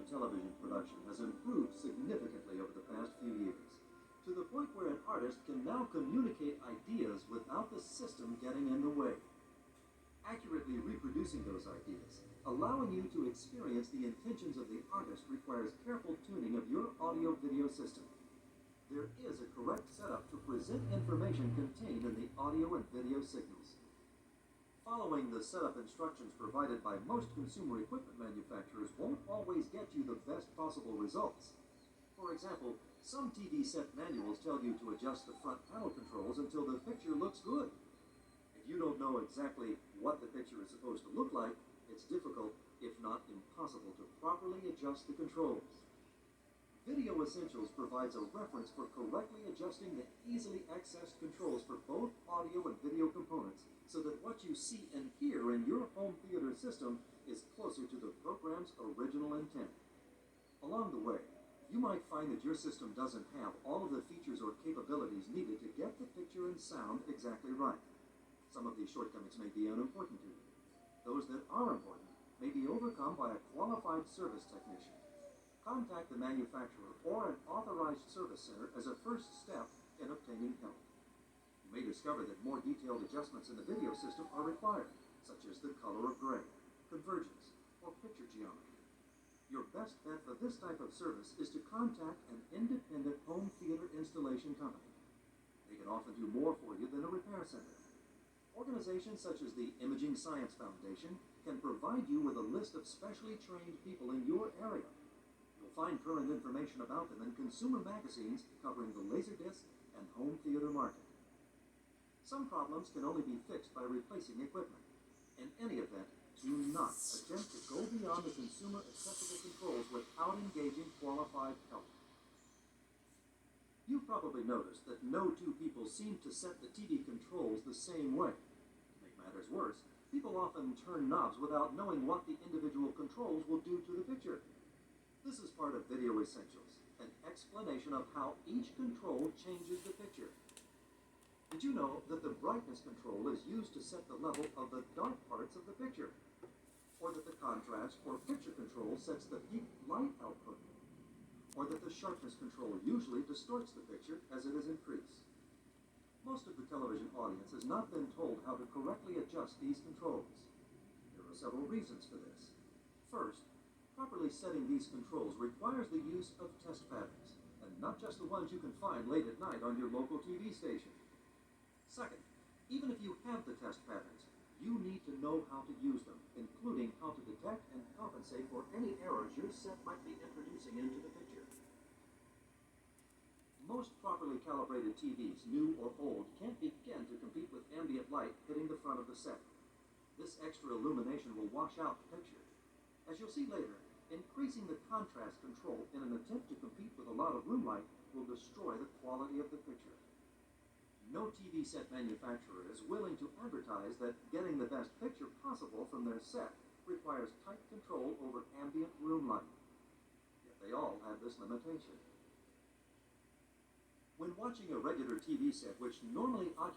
television production has improved significantly over the past few years, to the point where an artist can now communicate ideas without the system getting in the way. Accurately reproducing those ideas, allowing you to experience the intentions of the artist, requires careful tuning of your audio-video system. There is a correct setup to present information contained in the audio and video signals. Following the setup instructions provided by most consumer equipment manufacturers won't always get you the best possible results. For example, some TV set manuals tell you to adjust the front panel controls until the picture looks good. If you don't know exactly what the picture is supposed to look like, it's difficult, if not impossible, to properly adjust the controls. Video Essentials provides a reference for correctly adjusting the easily accessed controls for both audio and video components, so that what you see and hear in your home theater system is closer to the program's original intent. Along the way, you might find that your system doesn't have all of the features or capabilities needed to get the picture and sound exactly right. Some of these shortcomings may be unimportant to you. Those that are important may be overcome by a qualified service technician. Contact the manufacturer or an authorized service center as a first step in obtaining help. You may discover that more detailed adjustments in the video system are required, such as the color of gray, convergence, or picture geometry. Your best bet for this type of service is to contact an independent home theater installation company. They can often do more for you than a repair center. Organizations such as the Imaging Science Foundation can provide you with a list of specially trained people in your area. You'll find current information about them in consumer magazines covering the LaserDisc and home theater market. Some problems can only be fixed by replacing equipment. In any event, do not attempt to go beyond the consumer accessible controls without engaging qualified help. You've probably noticed that no two people seem to set the TV controls the same way. To make matters worse, people often turn knobs without knowing what the individual controls will do to the picture. This is part of Video Essentials, an explanation of how each control changes the picture. Did you know that the brightness control is used to set the level of the dark parts of the picture? Or that the contrast or picture control sets the peak light output? Or that the sharpness control usually distorts the picture as it is increased? Most of the television audience has not been told how to correctly adjust these controls. There are several reasons for this. First, properly setting these controls requires the use of test patterns, and not just the ones you can find late at night on your local TV station. Second, even if you have the test patterns, you need to know how to use them, including how to detect and compensate for any errors your set might be introducing into the picture. Most properly calibrated TVs, new or old, can't begin to compete with ambient light hitting the front of the set. This extra illumination will wash out the picture. As you'll see later, increasing the contrast control in an attempt to compete with a lot of room light will destroy the quality of the picture. No TV set manufacturer is willing to advertise that getting the best picture possible from their set requires tight control over ambient room light. Yet they all have this limitation. When watching a regular TV set, which normally occupies